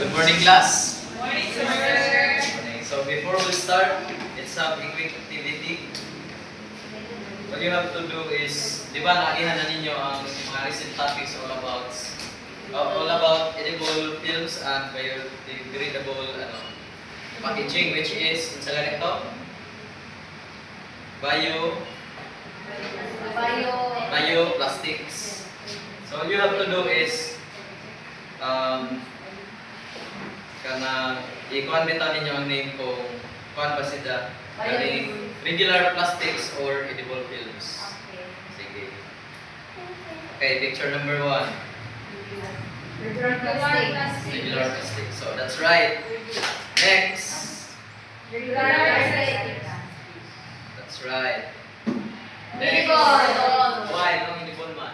Good morning, class. Morning, sir. Morning. So before we start, let's have a quick activity. What you have to do is, di ba naagihan na ninyo ang mga recent topics all about edible films and biodegradable packaging, which is sa ganito, bioplastics. So all you have to do is kana ikuan bitaw ninyo ang name kung kuan ba sila galing regular plastics or edible films. Sige. Okay, picture number 1. Regular plastic. So that's right. Next. That's right. Next. Why no edible man?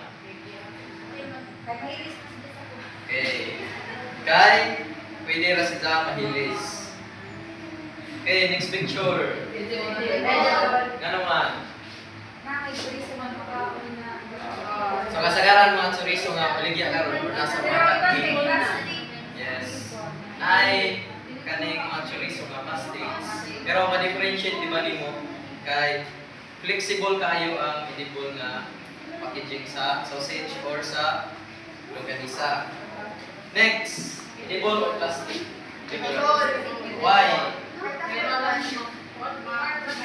Okay. Kay pwede ra sila mahilis. Okay, next picture. Ngano man? So kasagaran mga chorizo nga paligya karon or nasa mga kantin. Yes. Ay kaning mga chorizo nga plastics. Pero ma-differentiate di ba nimo kay flexible kaayo ang edible nga packaging sa sausage or sa longganisa. Next, edible or plastic? Why?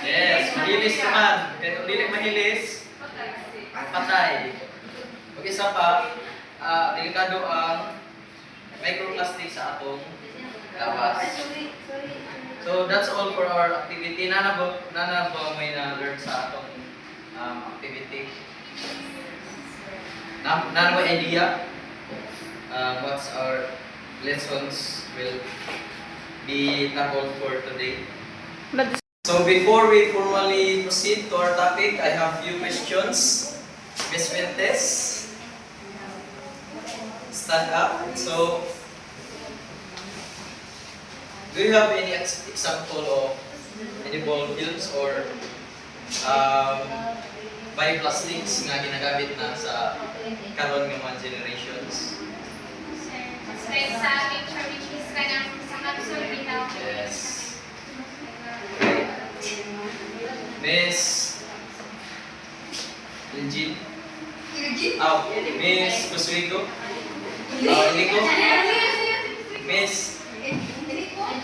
Yes, mahilis naman. Pero kung dili mahilis, patay. Pag isa pa, delikado ang microplastic sa atong lawas. So that's all for our activity. Nana ba may na-learn sa atong activity? Nana ba idea? What's our lessons will be tackled for today? So before we formally proceed to our topic, I have few questions. Ms. Fuentes, stand up. So, do you have any example of edible films or bioplastics nga ginagamit na sa karon nga mga generations? Like sa picture which is kanang sa capsule bitaw. Yes. Okay. Miss Legit? Miss Buswigo? Iliko? Miss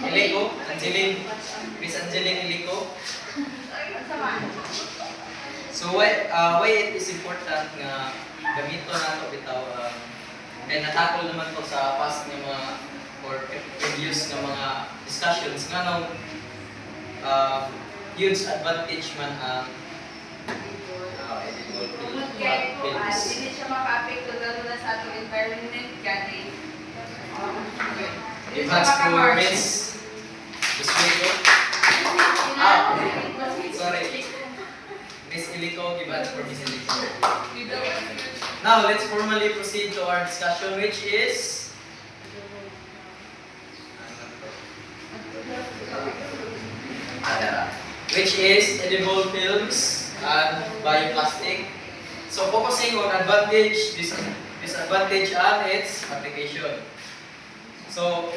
Iliko? Angeline? Miss Angeline Iliko? So why it is important nga gamito nato bitaw kaya natakol naman to sa past ng mga or previous ng mga discussions nga nung huge advantage man ang edible films. Hindi siya maka-apekto lalo na sa atong environment gani. Advance for Miss Buswigo. Sorry. Miss Iliko, advance for Miss Iliko. Now, let's formally proceed to our discussion, which is edible films and bioplastic. So, focusing on advantage, disadvantage, and its application. So,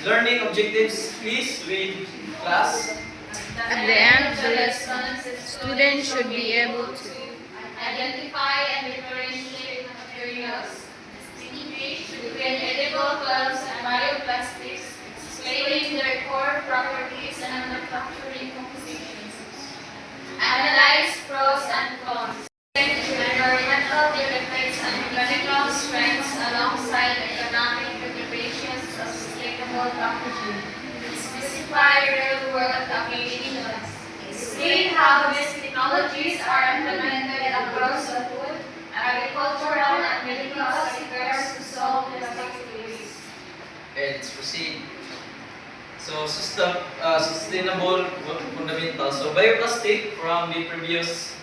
learning objectives, please read class. At the end of the lesson, students should be able to Identify and differentiate materials, distinguish between edible films and bioplastics, explaining their core properties and manufacturing compositions. Analyze pros and cons. Environmental benefits and mechanical strengths alongside economic contributions of sustainable packaging. Specify real-world applications. Explain how these technologies are implemented across the food, agricultural, and medical sectors to solve plastic waste. Okay, let's proceed. So, sustainable fundamentals. So, bioplastic, from the previous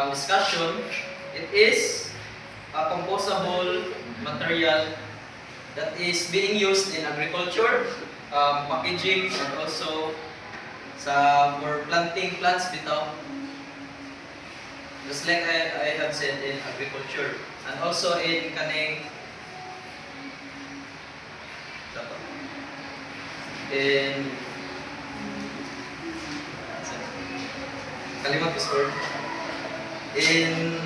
discussion, it is a composable material that is being used in agriculture, packaging, and also for planting plants bitaw. Just like I have said in agriculture and also in kaning in kalimot is word in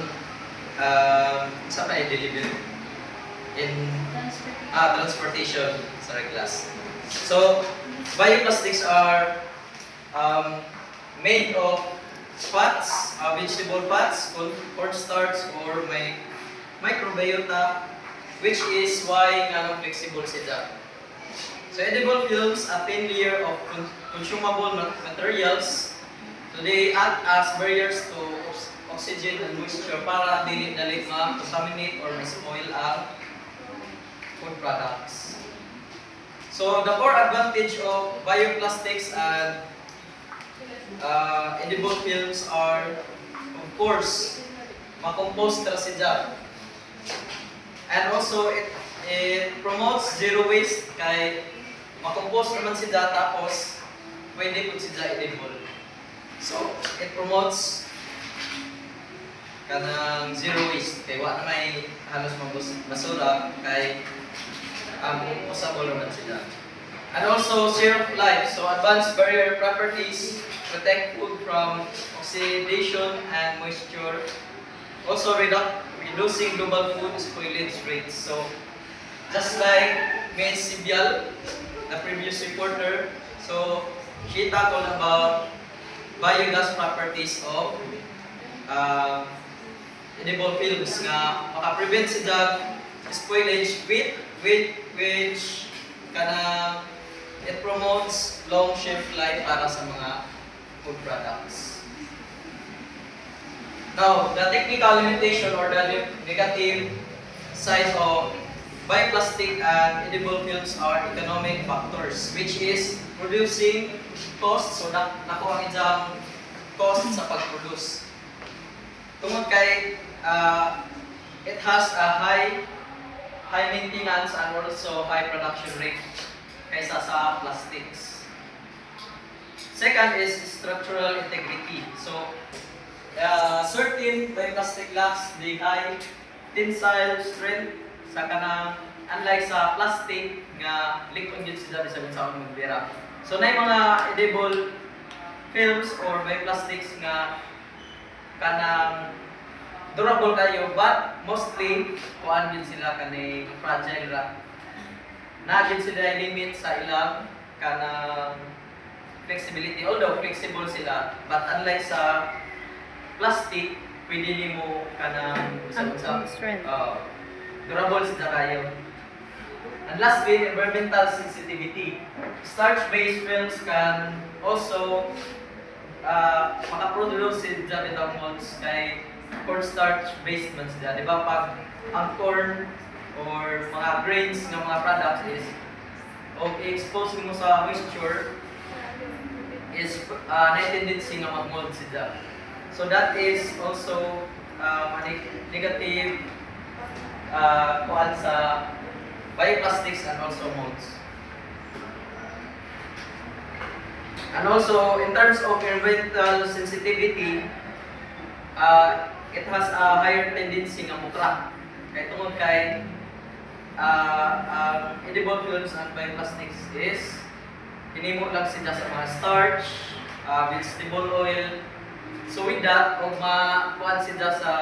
sa pa deliver in transportation, sorry class. So bioplastics are made of fats, vegetable fats, cornstarch or microbiota, which is why nga flexible sila. So edible films, a thin layer of consumable materials, so they act as barriers to oxygen and moisture para dili dali ma-contaminate or ma-spoil ang food products. So the core advantage of bioplastics and edible films are, of course, ma-compose tra sila. And also it promotes zero waste kay ma-compose naman sila tapos pwede po sila edible. So it promotes kanang zero waste kay wa na may halos basura kay usable naman sila. And also shelf life, so advanced barrier properties protect food from oxidation and moisture. Also reducing global food spoilage rates. So just like Ms. Sibyal, the previous reporter, so she tackled about biogas properties of edible films nga maka-prevent sila spoilage which kana it promotes long shelf life para sa mga food products. Now, the technical limitation or the negative side of bioplastic and edible films are economic factors, which is producing cost, so nakuha ang inyong cost sa pag-produce. Tungod kay it has a high maintenance and also high production rate kaysa sa plastics. Second is structural integrity. So certain bioplastic lacks the high tensile strength sa kanang unlike sa plastic nga likon gyud sila bisan sa magbira. So nay mga edible films or bioplastics nga kanang durable kayo but mostly kuan gyud sila kanay fragile ra. Na gyud sila limit sa ilang kanang flexibility, although flexible sila but unlike sa plastic pwede nimo kanang strength. Durable sila kayo. And lastly, environmental sensitivity. Starch-based films can also makaproduce sila bitang molds kay cornstarch-based man sila. Di ba pag ang corn or mga grains ng mga products is i-expose mo sa moisture is na tendency nga mag-mold sila. So that is also negative kuan sa bioplastics and also molds. And also in terms of environmental sensitivity, it has a higher tendency nga mukra. Kaya tungod kay edible films and bioplastics is hinimo lang sila sa mga starch, vegetable oil. So with that, kung ma-kuan sila sa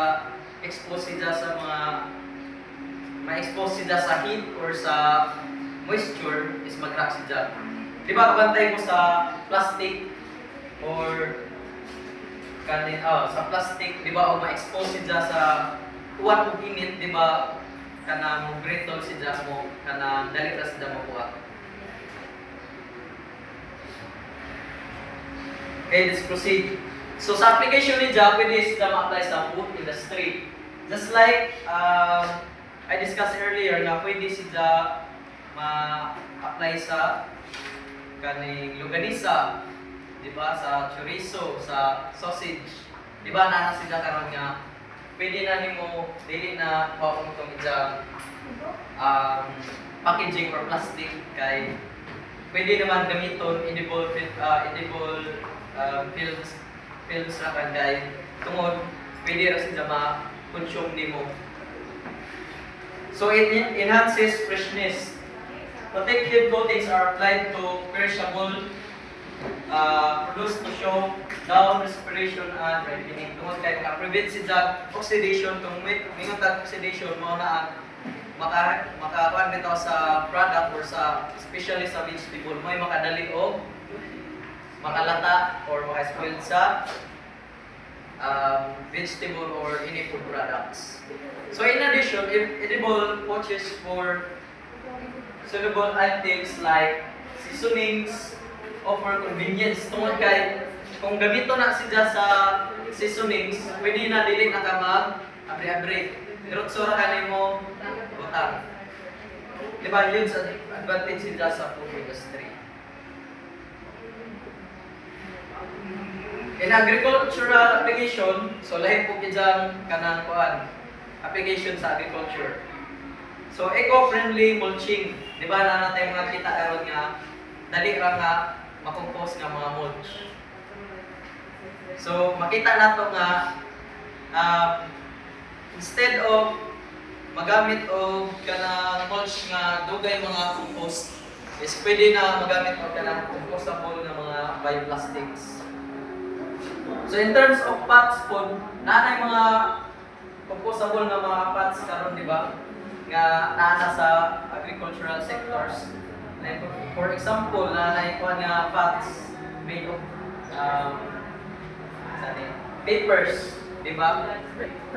expose sila sa mga ma-expose sila sa heat or sa moisture is mag-crack sila. Di ba kabantay mo sa plastic or kanin sa plastic, di ba o ma-expose sila sa uwan o init, di ba kanang brittle sila mo, kanang dali ra sila makuha. Okay, let's proceed. So sa application ni Java, pwede sila ma-apply sa food industry. Just like I discussed earlier na pwede sila ma-apply sa kaning longganisa, di ba, sa chorizo, sa sausage. Di ba na sila karon nga pwede na nimo dili na mao itong ijang packaging or plastic kay pwede naman gamiton edible films ra kanday tungod pwede ra sila ma-consume nimo. So it enhances freshness protective coatings are applied to perishable produced to show down respiration and ripening. Tungod kay maka-prevent sila oxidation, kung may mingatag oxidation mo na makakuan bitaw sa product or sa especially sa vegetable may makadali o makalata or maka-spoil sa vegetable or any food products. So in addition, if edible pouches for soluble items like seasonings offer convenience. Tungod kay kung gamito na siya sa seasonings, pwede na dili na ka mag-abri-abri. Pero tsura ka nimo butang. Di ba yun sa advantage siya sa food industry. In agricultural application, so lahi po kidang kanang kuan application sa agriculture. So eco-friendly mulching, di ba na natin mga kita karon nga dali ra nga makompose nga mga mulch. So makita nato nga instead of magamit og kanang mulch nga dugay mga compost, is pwede na magamit og kanang compostable nga mga bioplastics. So in terms of pots po, naanay mga compostable na mga pots karon di ba? Nga naana sa agricultural sectors. Like for example, naanay ko nga pots made of papers, di ba?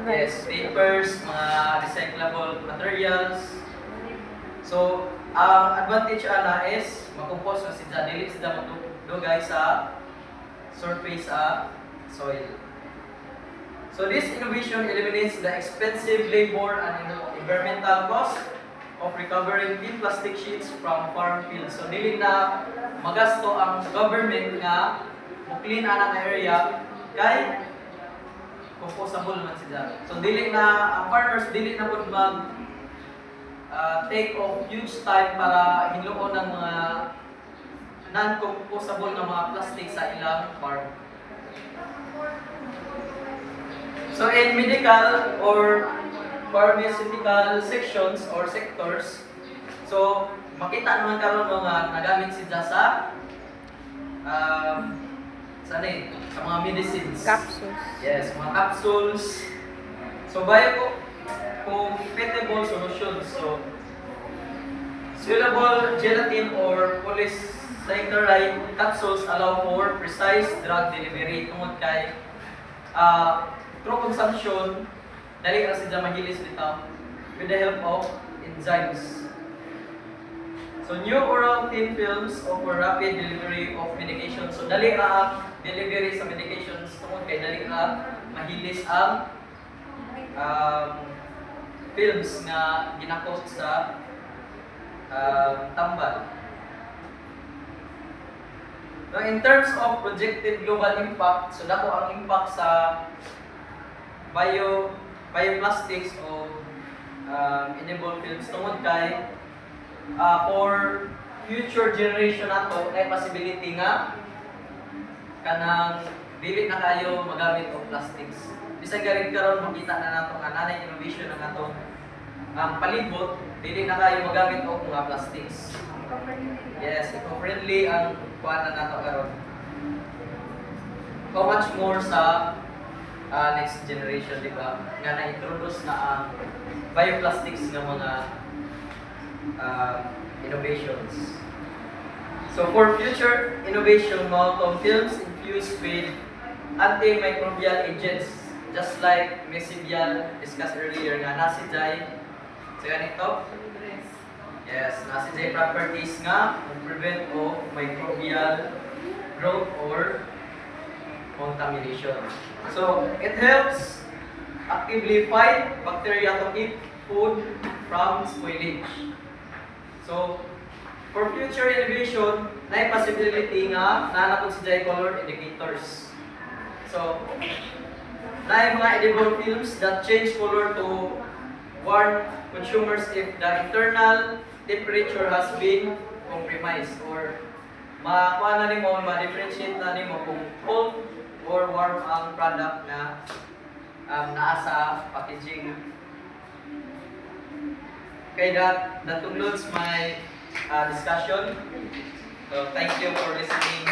Yes, papers, mga recyclable materials. So, ang advantage ana is makumpos na sila, dili sila madugay sa surface soil. So this innovation eliminates the expensive labor and environmental cost of recovering clean plastic sheets from farm fields. So dili na magasto ang government nga mo-clean ana nga area kay compostable man sila. So dili na ang farmers dili na pud mag take of huge time para hinuon ng mga non-compostable na mga plastic sa ilang farm. So in medical or pharmaceutical sections or sectors, so makita naman karon nga nagamit sila sa sa mga medicines. Capsules. Yes, mga capsules. So compatible solutions. So soluble gelatin or polysaccharide capsules allow for precise drug delivery tungod kay through consumption, dali ra sila mahilis bitaw with the help of enzymes. So new oral thin films offer rapid delivery of medication. So dali ra delivery sa medications tungod kay dali ra mahilis ang films nga ginakot sa tambal. Now, in terms of projected global impact, so dako ang impact sa bioplastics o edible films tungod kay for future generation nato ay possibility nga kanang dili na kayo magamit og plastics. Bisag garing karon makita na nato nga nanay innovation na nato ang palibot dili na kayo magamit og mga plastics. Yes, eco-friendly ang kuan na nato karon. How much more sa next generation, di ba? Nga na-introduce na ang bioplastics ng mga innovations. So for future innovation, Malcolm films infused with antimicrobial agents, just like Mesibial discussed earlier nga nasidjay sa ganito. Yes, nasidjay properties nga prevent of microbial growth or contamination. So it helps actively fight bacteria to keep food from spoilage. So for future innovation, na possibility nga nanakot si color indicators. So na mga edible films that change color to warn consumers if the internal temperature has been compromised or makuha na nimo, ma-differentiate na nimo kung cold or warm ang product na naa sa packaging. Kay that concludes my discussion. So thank you for listening